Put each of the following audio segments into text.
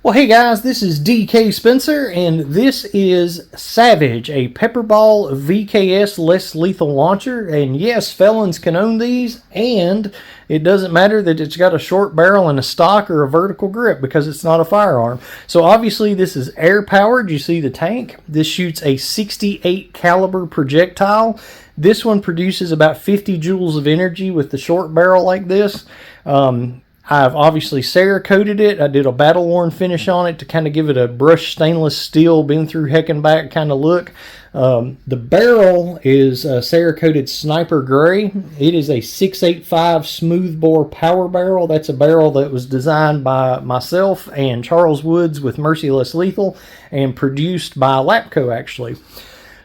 Well, hey guys, this is DK Spencer, and this is Savage, a PepperBall VKS less lethal launcher. And yes, felons can own these, and it doesn't matter that it's got a short barrel and a stock or a vertical grip because it's not a firearm. So obviously this is air powered. You see the tank. This shoots a 68 caliber projectile. This one produces about 50 joules of energy with the short barrel like this. I've obviously Cerakoted it. I did a battle worn finish on it to kind of give it a brushed stainless steel, been through heck and back kind of look. The barrel is Cerakoted Sniper Gray. It is a 685 smoothbore power barrel. That's a barrel that was designed by myself and Charles Woods with Merciless Lethal and produced by Lapco actually.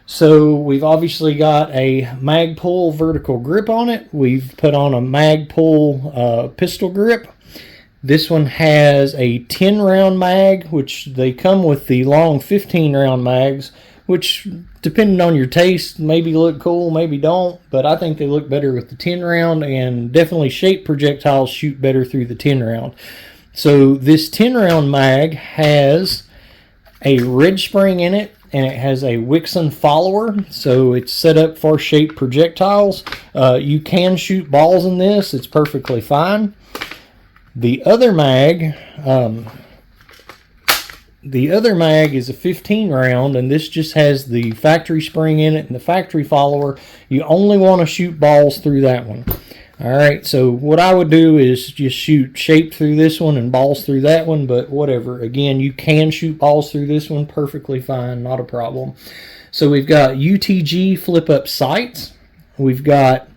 So we've obviously got a Magpul vertical grip on it. We've put on a Magpul pistol grip. This one has a 10 round mag, which they come with the long 15 round mags, which depending on your taste maybe look cool, maybe don't, but I think they look better with the 10 round, and definitely shaped projectiles shoot better through the 10 round. So this 10 round mag has a red spring in it, and it has a Wixon follower, so it's set up for shaped projectiles. You can shoot balls in this, it's perfectly fine. The other mag is a 15 round, and this just has the factory spring in it and the factory follower. You only want to shoot balls through that one. Alright, so what I would do is just shoot shape through this one and balls through that one, but whatever. Again, you can shoot balls through this one perfectly fine, not a problem. So we've got UTG flip-up sights. We've got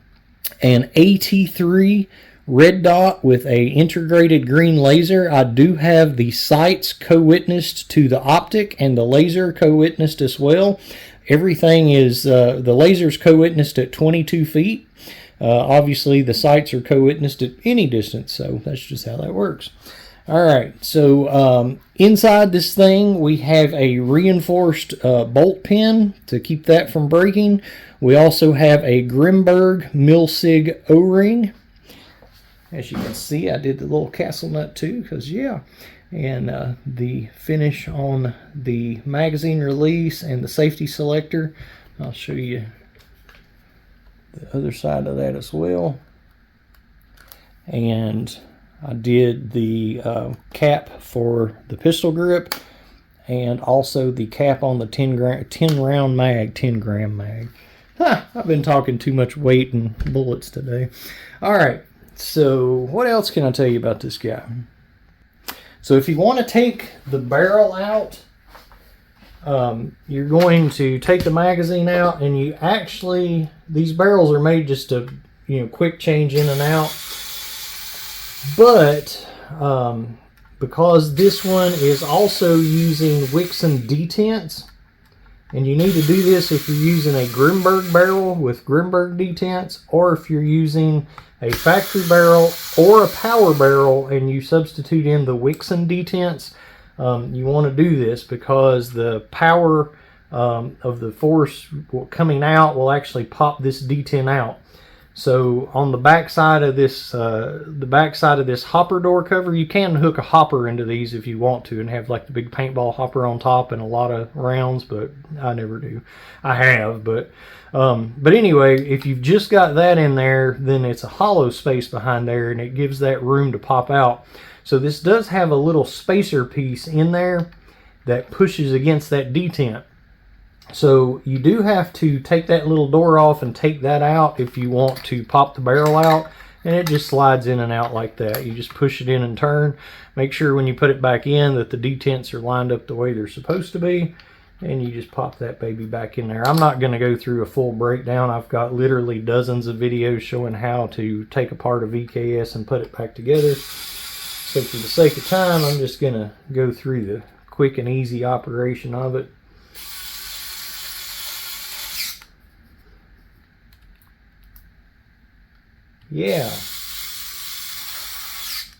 an AT3 red dot with a integrated green laser. I do have the sights co-witnessed to the optic and the laser co-witnessed as well. Everything is, the laser's co-witnessed at 22 feet. Obviously the sights are co-witnessed at any distance, so that's just how that works. Alright, so inside this thing we have a reinforced bolt pin to keep that from breaking. We also have a Grimberg Milsig O-ring. As you can see, I did the little castle nut too, because yeah. And the finish on the magazine release and the safety selector. I'll show you the other side of that as well. And I did the cap for the pistol grip, and also the cap on the 10 gram mag. I've been talking too much weight and bullets today. Alright, so what else can I tell you about this guy? So if you want to take the barrel out, you're going to take the magazine out, and you actually, these barrels are made just to, quick change in and out. But because this one is also using Wixon detents, and you need to do this if you're using a Grimberg barrel with Grimberg detents, or if you're using a factory barrel or a power barrel and you substitute in the Wixon detents, you want to do this because the power of the force coming out will actually pop this detent out. So on the back side of this, hopper door cover, you can hook a hopper into these if you want to and have like the big paintball hopper on top and a lot of rounds, but I never do. I have, but anyway, if you've just got that in there, then it's a hollow space behind there, and it gives that room to pop out. So this does have a little spacer piece in there that pushes against that detent. So you do have to take that little door off and take that out if you want to pop the barrel out, and it just slides in and out like that. You just push it in and turn. Make sure when you put it back in that the detents are lined up the way they're supposed to be, and you just pop that baby back in there. I'm not going to go through a full breakdown. I've got literally dozens of videos showing how to take apart a VKS and put it back together. So for the sake of time, I'm just going to go through the quick and easy operation of it. Yeah,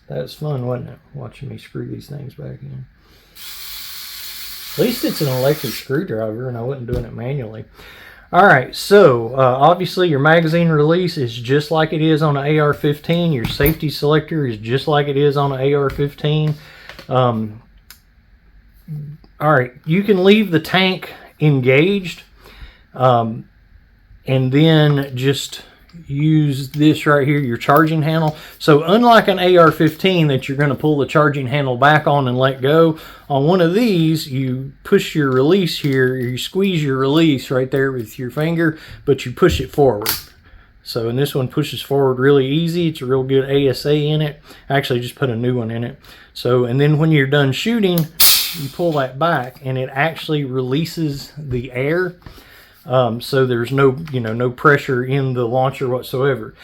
that was fun, wasn't it? Watching me screw these things back in. At least it's an electric screwdriver and I wasn't doing it manually. Alright, so obviously your magazine release is just like it is on an AR-15. Your safety selector is just like it is on an AR-15. all right, you can leave the tank engaged, and then just use this right here, your charging handle. So unlike an AR-15 that you're going to pull the charging handle back on and let go, on one of these you push your release here, you squeeze your release right there with your finger, but you push it forward. So, and this one pushes forward really easy. It's a real good ASA in it. Actually, just put a new one in it. So, and then when you're done shooting, you pull that back and it actually releases the air. So there's no, no pressure in the launcher whatsoever.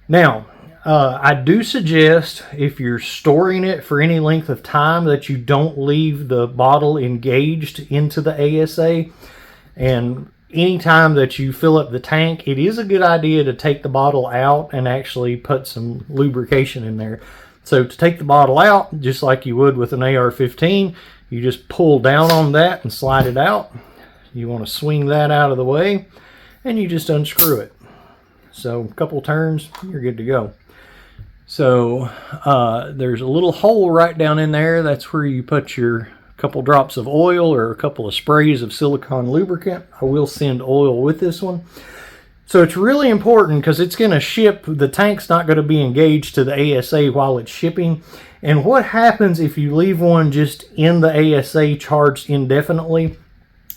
Now, I do suggest if you're storing it for any length of time that you don't leave the bottle engaged into the ASA. And anytime that you fill up the tank, it is a good idea to take the bottle out and actually put some lubrication in there. So to take the bottle out, just like you would with an AR-15, you just pull down on that and slide it out. You want to swing that out of the way and you just unscrew it. So a couple turns, you're good to go. So there's a little hole right down in there. That's where you put your couple drops of oil or a couple of sprays of silicone lubricant. I will send oil with this one. So it's really important because it's going to ship, the tank's not going to be engaged to the ASA while it's shipping. And what happens if you leave one just in the ASA charged indefinitely?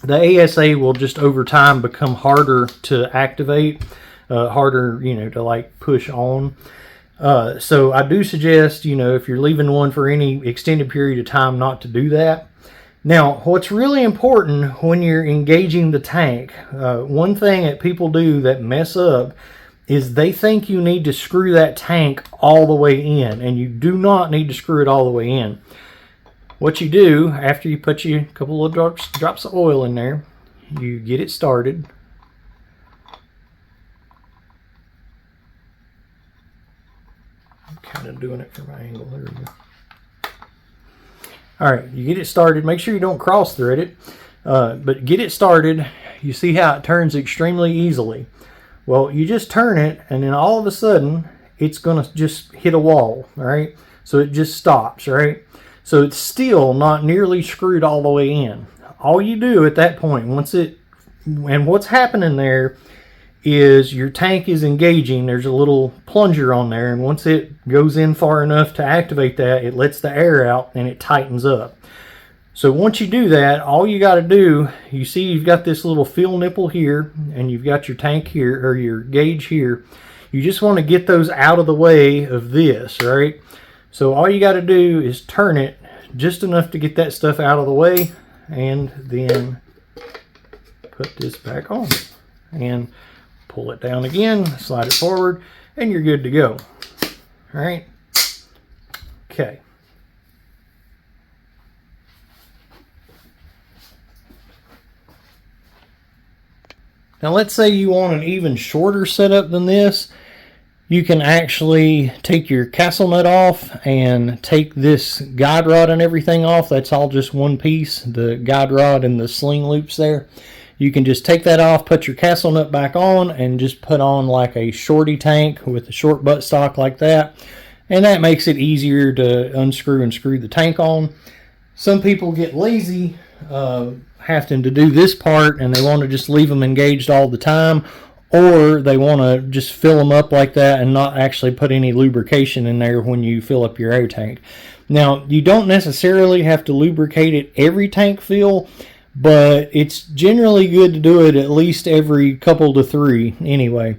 The ASA will just over time become harder to activate, harder, to like push on. So I do suggest, if you're leaving one for any extended period of time, not to do that. Now, what's really important when you're engaging the tank, one thing that people do that mess up is they think you need to screw that tank all the way in, and you do not need to screw it all the way in. What you do, after you put a couple of drops of oil in there, you get it started. I'm kind of doing it from my angle. There we go. All right, you get it started. Make sure you don't cross thread it, but get it started. You see how it turns extremely easily. Well, you just turn it, and then all of a sudden, it's going to just hit a wall, all right? So it just stops, right? So it's still not nearly screwed all the way in. All you do at that point, and what's happening there is your tank is engaging. There's a little plunger on there, and once it goes in far enough to activate that, it lets the air out and it tightens up. So once you do that, all you got to do, you see you've got this little fill nipple here, and you've got your tank here, or your gauge here. You just want to get those out of the way of this, right? So all you got to do is turn it just enough to get that stuff out of the way, and then put this back on. And pull it down again, slide it forward, and you're good to go. All right. Okay. Now let's say you want an even shorter setup than this. You can actually take your castle nut off and take this guide rod and everything off. That's all just one piece, the guide rod and the sling loops there. You can just take that off, put your castle nut back on, and just put on like a shorty tank with a short buttstock like that. And that makes it easier to unscrew and screw the tank on. Some people get lazy having to do this part, and they want to just leave them engaged all the time, or they want to just fill them up like that and not actually put any lubrication in there when you fill up your air tank. Now, you don't necessarily have to lubricate it every tank fill, but it's generally good to do it at least every couple to three anyway.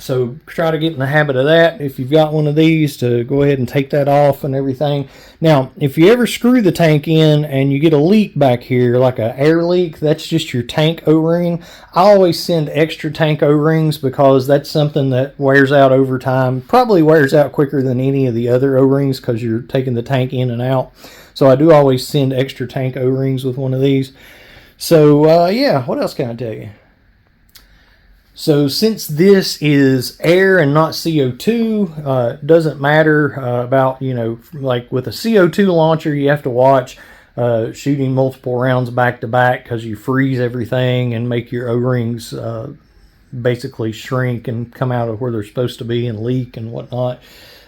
So try to get in the habit of that. If you've got one of these, to go ahead and take that off and everything. Now, if you ever screw the tank in and you get a leak back here, like an air leak, that's just your tank O-ring. I always send extra tank O-rings because that's something that wears out over time. Probably wears out quicker than any of the other O-rings because you're taking the tank in and out. So I do always send extra tank O-rings with one of these. So yeah, what else can I tell you? So since this is air and not CO2, doesn't matter about, like with a CO2 launcher, you have to watch shooting multiple rounds back to back because you freeze everything and make your O-rings basically shrink and come out of where they're supposed to be and leak and whatnot.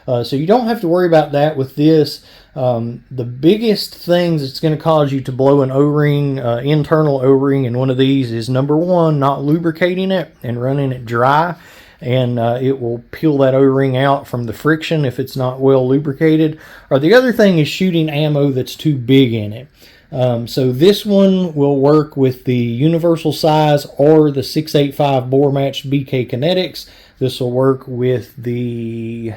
So you don't have to worry about that with this. The biggest things that's going to cause you to blow an O-ring, internal O-ring in one of these is, number one, not lubricating it and running it dry. And it will peel that O-ring out from the friction if it's not well lubricated. Or the other thing is shooting ammo that's too big in it. So this one will work with the universal size or the 685 bore matched BK Kinetics. This will work with the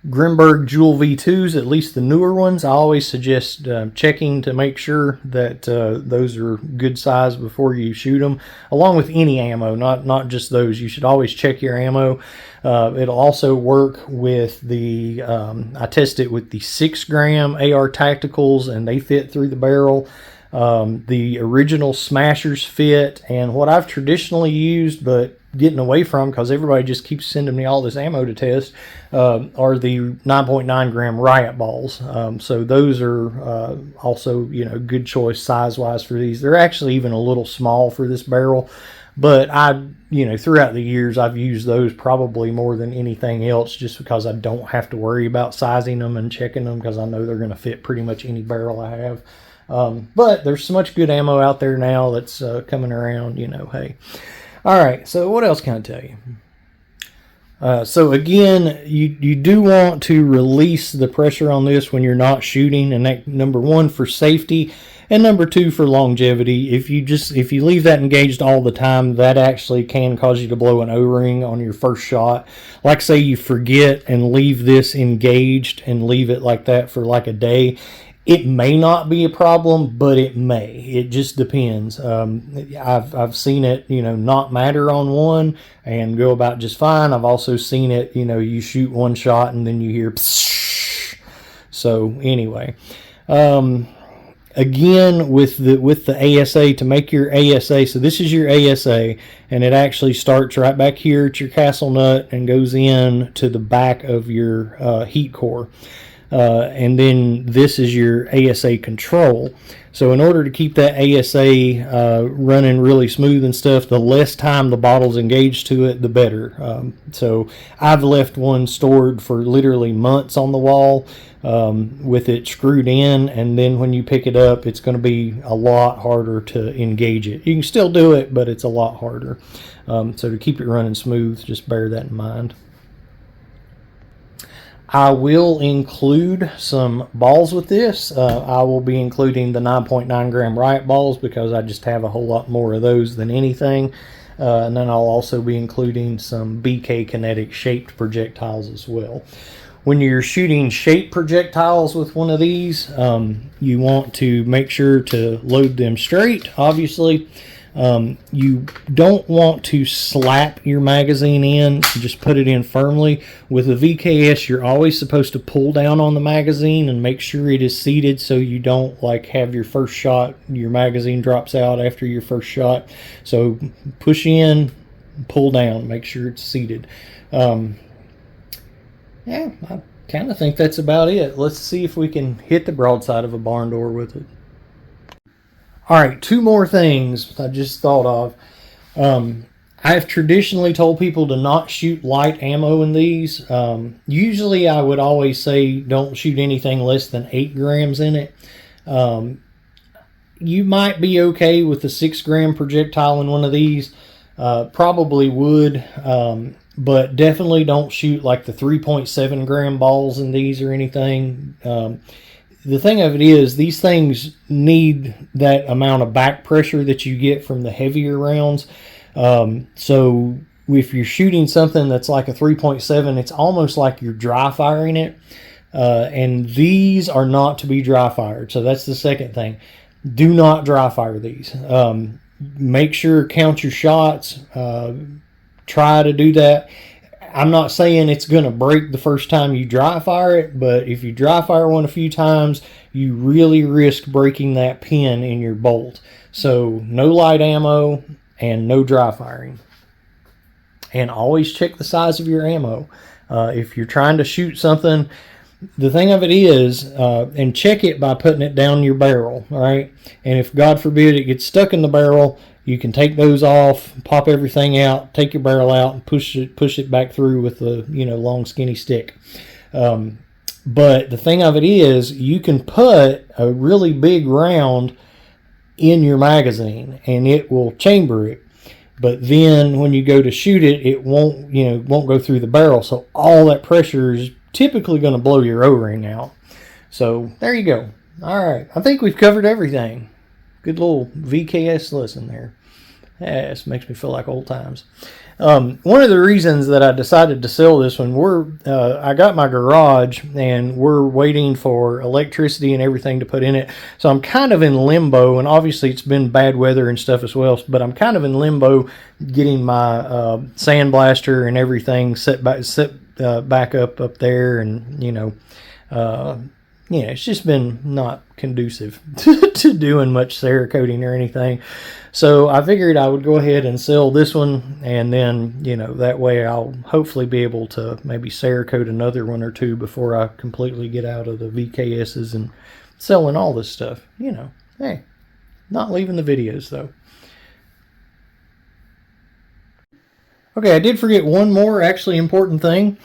Grimberg Jewel V2s, at least the newer ones. I always suggest checking to make sure that those are good size before you shoot them, along with any ammo, not just those. You should always check your ammo. It'll also work with the, I test it with the 6 gram AR Tacticals, and they fit through the barrel. The original Smashers fit, and what I've traditionally used, but getting away from because everybody just keeps sending me all this ammo to test, are the 9.9 gram Riot balls. So those are also, good choice size wise for these. They're actually even a little small for this barrel, but throughout the years I've used those probably more than anything else, just because I don't have to worry about sizing them and checking them, because I know they're going to fit pretty much any barrel I have. But there's so much good ammo out there now that's coming around, hey. All right, so what else can I tell you? So again, you do want to release the pressure on this when you're not shooting, and that, number one, for safety, and number two, for longevity. If you leave that engaged all the time, that actually can cause you to blow an O-ring on your first shot. Like, say you forget and leave this engaged and leave it like that for like a day. It may not be a problem, but it may. It just depends. I've seen it, not matter on one and go about just fine. I've also seen it, you shoot one shot and then you hear pssh. So anyway, again, with the ASA, to make your ASA, so this is your ASA, and it actually starts right back here at your castle nut and goes in to the back of your heat core. And then this is your ASA control. So in order to keep that ASA running really smooth and stuff, the less time the bottle's engaged to it, the better. So I've left one stored for literally months on the wall with it screwed in, and then when you pick it up, it's going to be a lot harder to engage it. You can still do it, but it's a lot harder. So to keep it running smooth, just bear that in mind. I will include some balls with this. I will be including the 9.9 gram Riot balls because I just have a whole lot more of those than anything. And then I'll also be including some BK Kinetic shaped projectiles as well. When you're shooting shaped projectiles with one of these, you want to make sure to load them straight, obviously. You don't want to slap your magazine in, just put it in firmly. With a VKS, you're always supposed to pull down on the magazine and make sure it is seated, so you don't have your first shot, your magazine drops out after your first shot. So push in, pull down, make sure it's seated. Yeah, I kind of think that's about it. Let's see if we can hit the broadside of a barn door with it. All right, 2 more things I just thought of. I've traditionally told people to not shoot light ammo in these. Usually I would always say don't shoot anything less than 8 grams in it. You might be okay with the 6 gram projectile in one of these. Probably would, but definitely don't shoot like the 3.7 gram balls in these or anything. The thing of it is, these things need that amount of back pressure that you get from the heavier rounds. So if you're shooting something that's like a 3.7, it's almost like you're dry firing it. And these are not to be dry fired. So that's the second thing. Do not dry fire these. Make sure, count your shots. Try to do that. I'm not saying it's going to break the first time you dry fire it, but if you dry fire one a few times, you really risk breaking that pin in your bolt. So no light ammo and no dry firing. And always check the size of your ammo. If you're trying to shoot something, the thing of it is, and check it by putting it down your barrel, all right? And if, God forbid, it gets stuck in the barrel, You can take those off, pop everything out, take your barrel out, and push it back through with the long skinny stick. But the thing of it is, you can put a really big round in your magazine, and it will chamber it. But then when you go to shoot it, it won't go through the barrel. So all that pressure is typically going to blow your O-ring out. So there you go. All right, I think we've covered everything. Good little VKS lesson there. Yeah, this makes me feel like old times. One of the reasons that I decided to sell this one, I got my garage and we're waiting for electricity and everything to put in it. So I'm kind of in limbo, and obviously it's been bad weather and stuff as well, but I'm kind of in limbo getting my sandblaster and everything set back up there, and it's just been not conducive to doing much Cerakoting or anything. So I figured I would go ahead and sell this one, and then, that way I'll hopefully be able to maybe Cerakote another one or two before I completely get out of the VKSs and selling all this stuff. Hey, not leaving the videos though. Okay, I did forget one more actually important thing.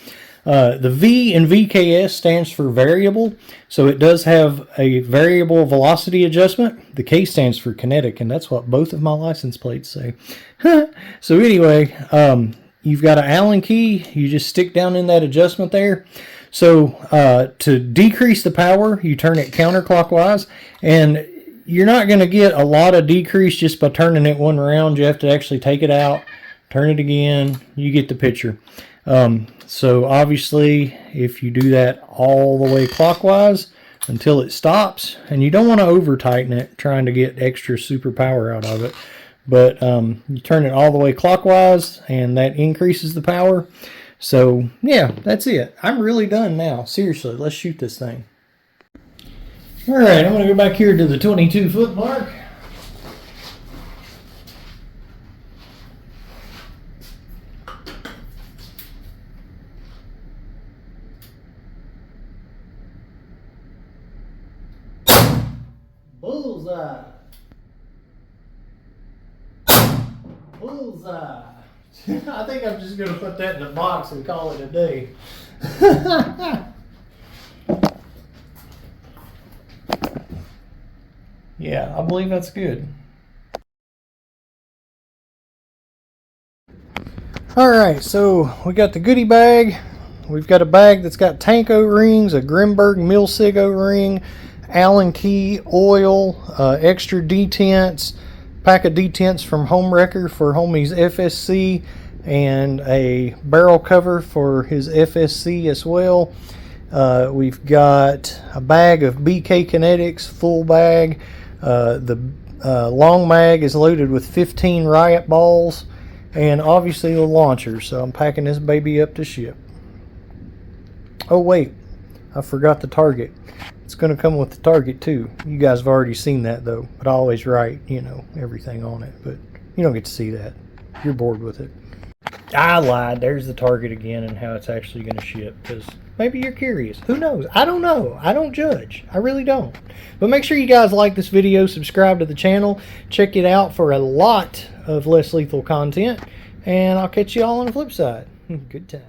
The V in VKS stands for variable, so it does have a variable velocity adjustment. The K stands for kinetic, and that's what both of my license plates say. So anyway, you've got an Allen key. You just stick down in that adjustment there. So to decrease the power, you turn it counterclockwise, and you're not going to get a lot of decrease just by turning it one round. You have to actually take it out, turn it again. You get the picture. So obviously, if you do that all the way clockwise until it stops, and you don't want to over tighten it trying to get extra super power out of it, but you turn it all the way clockwise and that increases the power. So yeah, that's it. I'm really done now. Seriously, let's shoot this thing. All right, I'm going to go back here to the 22-foot mark. Bullseye. Bullseye. I think I'm just going to put that in a box and call it a day. Yeah, I believe that's good. Alright, so we got the goodie bag. We've got a bag that's got tank O-rings, a Grimberg Milsig O-ring, Allen key, oil, extra detents, pack of detents from Home Wrecker for homie's FSC, and a barrel cover for his FSC as well. We've got a bag of BK Kinetics, full bag. The long mag is loaded with 15 riot balls, and obviously the launcher. So I'm packing this baby up to ship. Oh wait, I forgot the target. It's going to come with the target too. You guys have already seen that though, but I always write, everything on it, but you don't get to see that. You're bored with it. I lied. There's the target again and how it's actually going to ship, because maybe you're curious. Who knows? I don't know. I don't judge. I really don't. But make sure you guys like this video, subscribe to the channel, check it out for a lot of less lethal content, and I'll catch you all on the flip side. Good time.